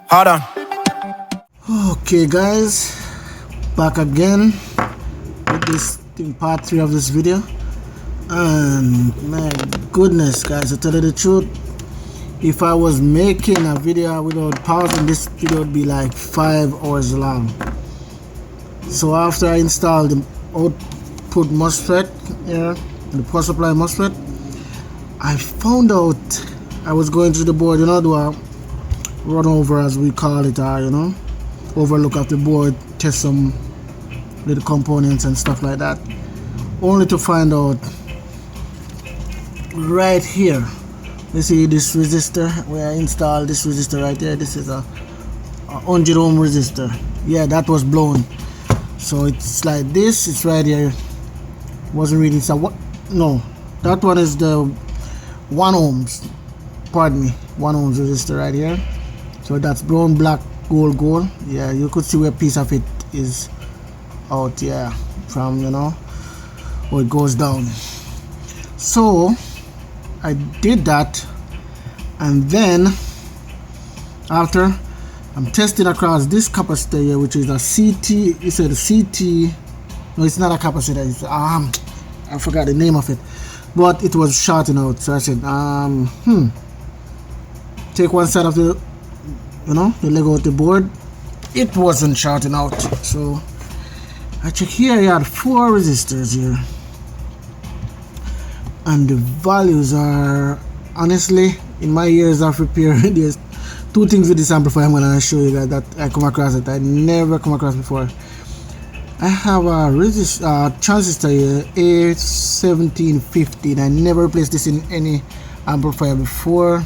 Hold on. Okay guys, back again with this in part 3 of this video. And my goodness guys, to tell you the truth, if I was making a video without pausing, this video would be like 5 hours long. So after I installed the output MOSFET here, the power supply MOSFET, I found out I was going through the board, do a run over as we call it, overlook of the board, test some little components and stuff like that, only to find out right here, you see this resistor where I installed this resistor right there. This is a 100 ohm resistor. Yeah, that was blown. So it's like this, it's right here. Wasn't really, so what? No, that one is the 1 ohms, pardon me, 1 ohms resistor right here. So that's brown, black, gold. Yeah, you could see where a piece of it is out, yeah, from, where it goes down. So I did that, and then after I'm testing across this capacitor here, which is a CT. You said a CT. No, it's not a capacitor. It's I forgot the name of it, but it was shorting out. So I said, take one side of the the leg out the board. It wasn't shorting out. So I check here. I had 4 resistors here, and the values are, honestly, in my years of repair, there's 2 things with this amplifier I'm gonna show you guys that I come across that I never come across before. I have a transistor here, A1750. I never replaced this in any amplifier before.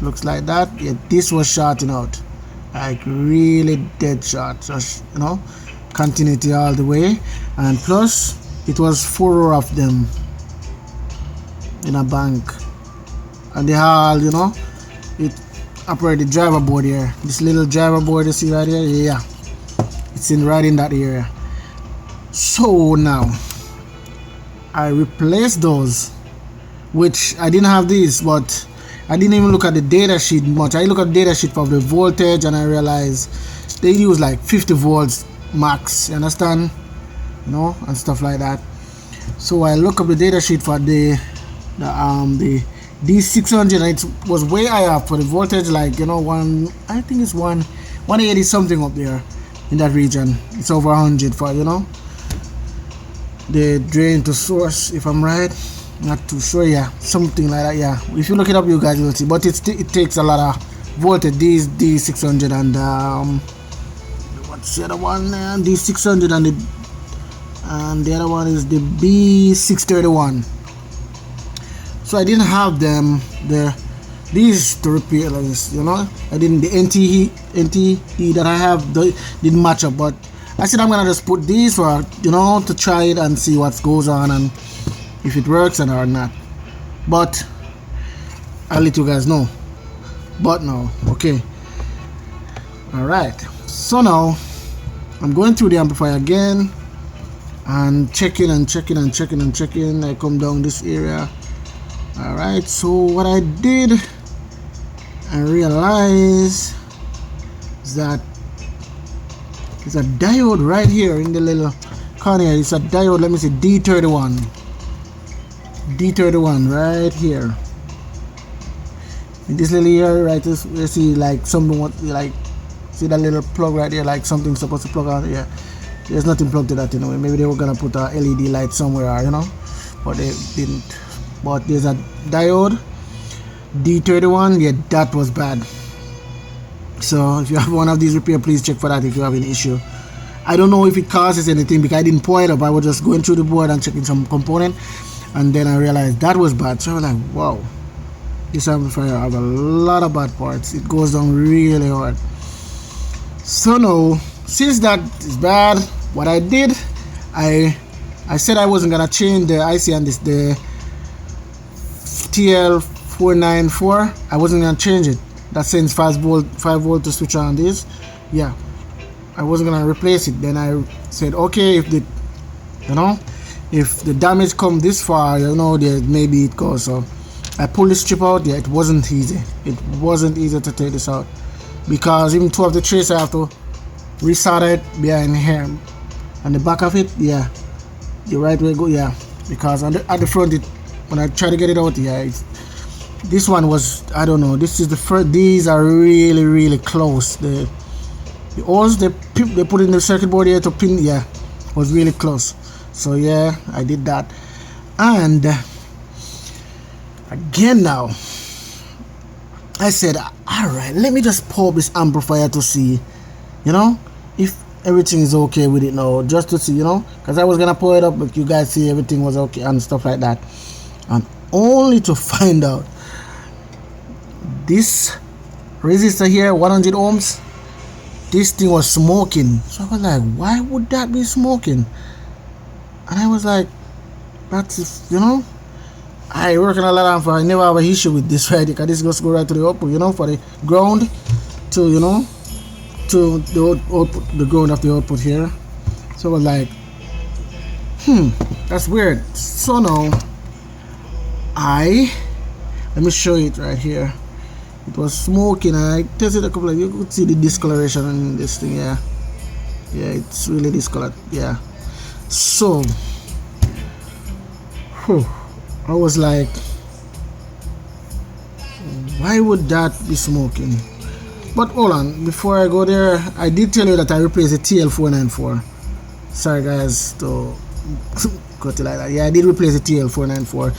Looks like that. Yeah, this was shorting out, like really dead short. So continuity all the way, and plus it was 4 of them in a bank, and they all it operate the driver board here. This little driver board you see right here, yeah, it's right in that area. So now I replaced those, which I didn't have these, but I didn't even look at the data sheet much. I look at the data sheet for the voltage, and I realized they use like 50 volts max, you understand, and stuff like that. So I look up the data sheet for the D600, and it was way higher for the voltage, like I think it's 180 something up there in that region. It's over 100 for the drain to source, if I'm right. Not too sure, yeah, something like that, yeah. If you look it up, you guys will see. But it takes a lot of voltage. These D600 and what's the other one? D600 and the other one is the B631. So I didn't have them there. These to repair this, I didn't. The NTE that I have didn't match up. But I said I'm gonna just put these for to try it and see what goes on and if it works or not. But I'll let you guys know. But no, okay. Alright, so now I'm going through the amplifier again and checking. I come down this area. Alright, so what I did, I realized that there's a diode right here in the little corner. It's a diode, let me see, D31 right here in this little area, right? You see like something, like, see that little plug right there, like something supposed to plug on. Yeah, there's nothing plugged to that, maybe they were gonna put a LED light somewhere, but they didn't. But there's a diode D31. Yeah, that was bad. So if you have one of these repair, please check for that if you have an issue. I don't know if it causes anything because I didn't pour it up. I was just going through the board and checking some component, and then I realized that was bad. So I was like, wow, this amplifier has a lot of bad parts. It goes down really hard. So now, since that is bad, what I did, I said I wasn't gonna change the IC on this, the TL494. I wasn't gonna change it. That sends 5 volt to switch on this. Yeah, I wasn't gonna replace it. Then I said, okay, if the if the damage come this far, there maybe it goes. So I pulled this strip out. Yeah, it wasn't easy. It wasn't easy to take this out. because even two of the trace I have to resolder it behind here and the back of it. Yeah, the right way go. Yeah, because at the front it, when I try to get it out, yeah, this one was, I don't know, this is the first. These are really close. The holes they put in the circuit board here to pin, yeah, was really close. So yeah, I did that. And again now I said, alright, let me just pull this amplifier to see, you know, if everything is okay with it now, just to see, you know, because I was gonna pull it up but you guys see everything was okay and stuff like that, and only to find out this resistor here, 100 ohms, this thing was smoking. So I was like, why would that be smoking? And I was like, that's, you know, I work in a lot of, I never have an issue with this, right? Because this goes go right to the output, you know, for the ground to, you know, to the output, the ground of the output here. So I was like, that's weird. So now let me show it right here. It was smoking and I tested a couple of, you could see the discoloration in this thing. Yeah, it's really discolored. Yeah, so I was like, why would that be smoking? But hold on, before I go there, I did tell you that I replaced the TL494. Sorry guys to cut it like that. Yeah, I did replace the TL494,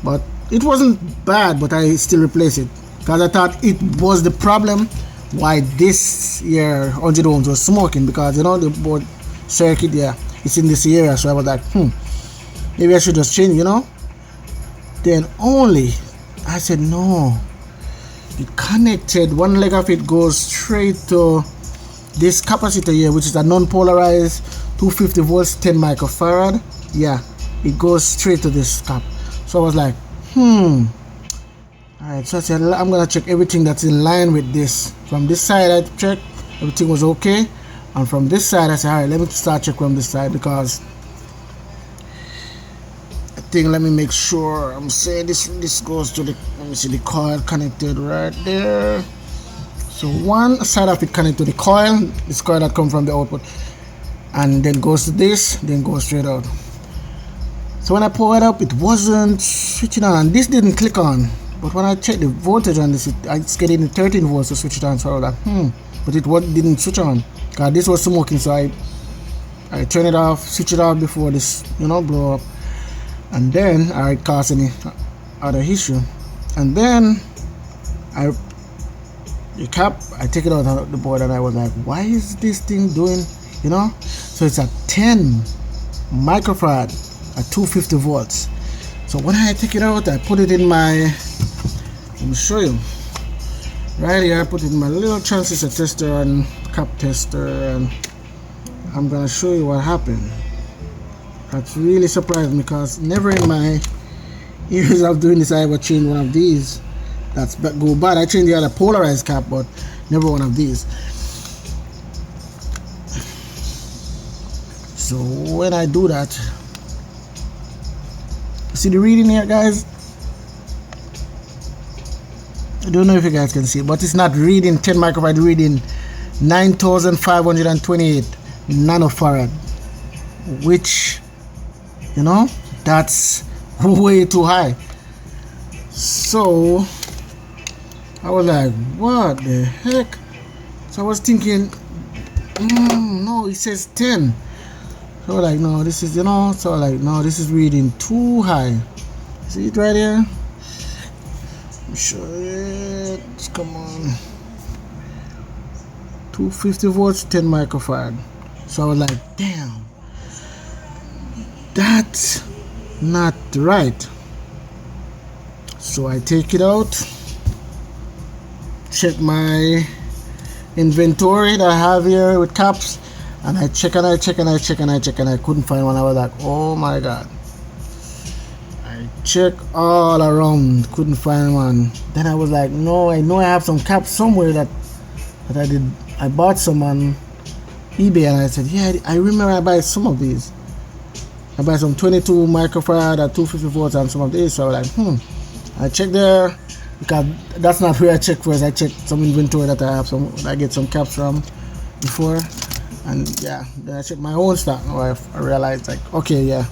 but it wasn't bad, but I still replaced it because I thought it was the problem why this here 100 ohms was smoking, because you know the board circuit, yeah, it's in this area. So I was like, maybe I should just change, you know. Then only I said, no, it connected, one leg of it goes straight to this capacitor here, which is a non-polarized 250 volts 10 microfarad. Yeah, it goes straight to this cap. So I was like, alright, so I said, I'm gonna check everything that's in line with this. From this side I checked, everything was okay, and from this side I said, alright, let me start check from this side, because I think, let me make sure I'm saying this goes to the, let me see, the coil connected right there. So one side of it connected to the coil, this coil that comes from the output, and then goes to this, then goes straight out. So when I pull it up, it wasn't switching on, and this didn't click on. But when I checked the voltage on this, it's getting 13 volts to switch it on. So I was like, but it didn't switch on because this was smoking. So I turn it off, switch it off before this, you know, blow up, and then I cause any other issue. And then the cap, I take it out of the board, and I was like, why is this thing doing, you know? So it's a 10 microfarad at 250 volts. So when I take it out, I put it in my, let me show you right here. I put it in my little transistor tester and cap tester, and I'm gonna show you what happened. That really surprised me, because never in my years of doing this I ever changed one of these that's go bad. I changed the other polarized cap, but never one of these. So when I do that, see the reading here, guys? I don't know if you guys can see, but it's not reading 10 microfarad, reading 9,528 nanofarad, which, you know, that's way too high. So I was like, what the heck? So I was thinking, no, it says 10. So like, no, this is, you know, so like, no, this is reading too high. See it right here? Show it, come on. 250 volts, 10 microfarad. So I was like, damn, that's not right. So I take it out, check my inventory that I have here with caps, and I check and I check and I check and I check, and I couldn't find one. I was like, oh my god. I checked all around, couldn't find one. Then I was like, no, I know I have some caps somewhere that I bought some on eBay, and I said, yeah, I remember I buy some of these. I buy some 22 microfarad at 250 volts and some of these. So I was like, I checked there, because that's not where I check first. I check some inventory that I have, some I get some caps from before, and yeah, then I check my own stock. Now I realized, like, okay, yeah,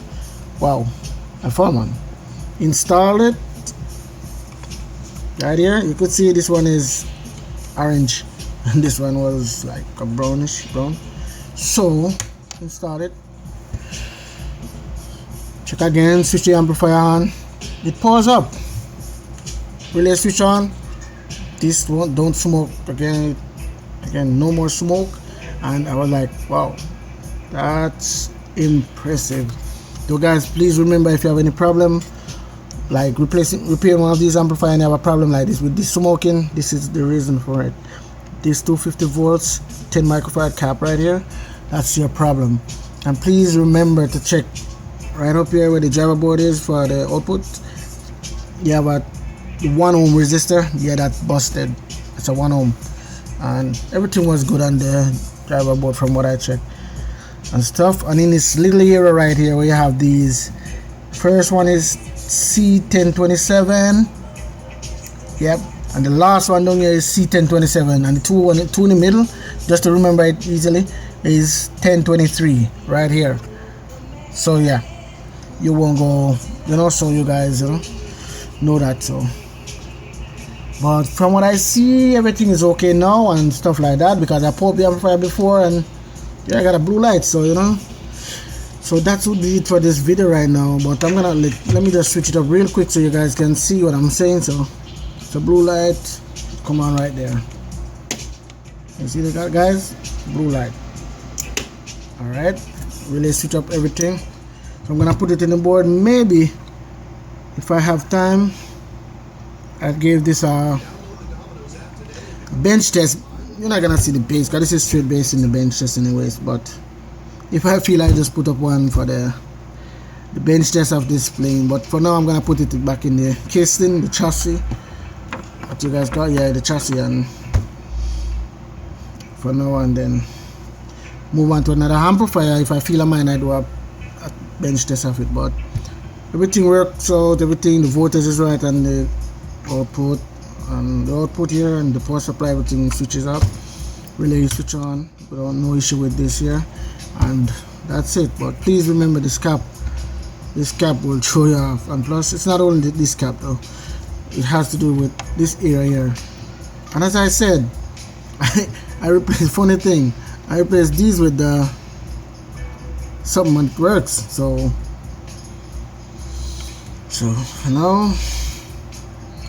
wow, I found one. Installed it right here. You could see this one is orange and this one was like a brownish brown. So install it, check again, switch the amplifier on, it powers up, relay switch on, this one don't smoke again, no more smoke. And I was like, wow, that's impressive. So guys, please remember, if you have any problem like repairing one of these amplifiers and you have a problem like this with this smoking, this is the reason for it. This 250 volts 10 microfarad cap right here, that's your problem. And please remember to check right up here where the driver board is for the output. You have a 1 ohm resistor, yeah, that's busted. It's a 1 ohm, and everything was good on the driver board from what I checked and stuff. And in this little area right here where you have these, first one is C1027, yep, and the last one down here is C1027, and the two in the middle, just to remember it easily, is 1023 right here. So yeah, you won't go, so you guys know that. So but from what I see, everything is okay now and stuff like that, because I popped the amplifier before and yeah, I got a blue light. So so that would be it for this video right now. But I'm gonna let me just switch it up real quick so you guys can see what I'm saying. So it's a blue light, come on right there, you see that, guys, blue light. All right, really switch up everything. So I'm gonna put it in the board. Maybe if I have time, I gave this a bench test. You're not gonna see the bass because this is straight bass in the bench test anyways, but if I feel I just put up one for the bench test of this plane. But for now I'm gonna put it back in the casing, the chassis, what you guys got, yeah, the chassis, and for now, and then move on to another amplifier. If I feel a mind, I do a bench test of it. But everything works out, everything, the voltage is right, and the output, and the output here and the power supply, everything switches up, relay switch on without no issue with this here, and that's it. But please remember, this cap will throw you off. And plus, it's not only this cap though, it has to do with this area here. And as I said, I replaced, funny thing, I replaced these with the something that works. So for now,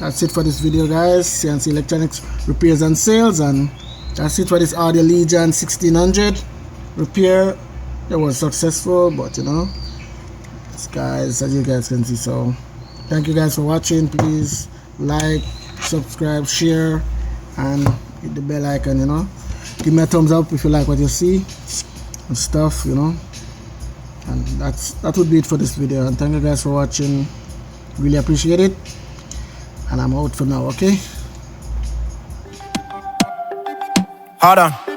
that's it for this video, guys. CNC Electronics repairs and sales, and that's it for this Audio Legion 1600 repair. It was successful, but guys, as you guys can see. So thank you guys for watching. Please like, subscribe, share, and hit the bell icon. Give me a thumbs up if you like what you see and stuff. And that would be it for this video. And thank you guys for watching. Really appreciate it. And I'm out for now, okay? Hold on.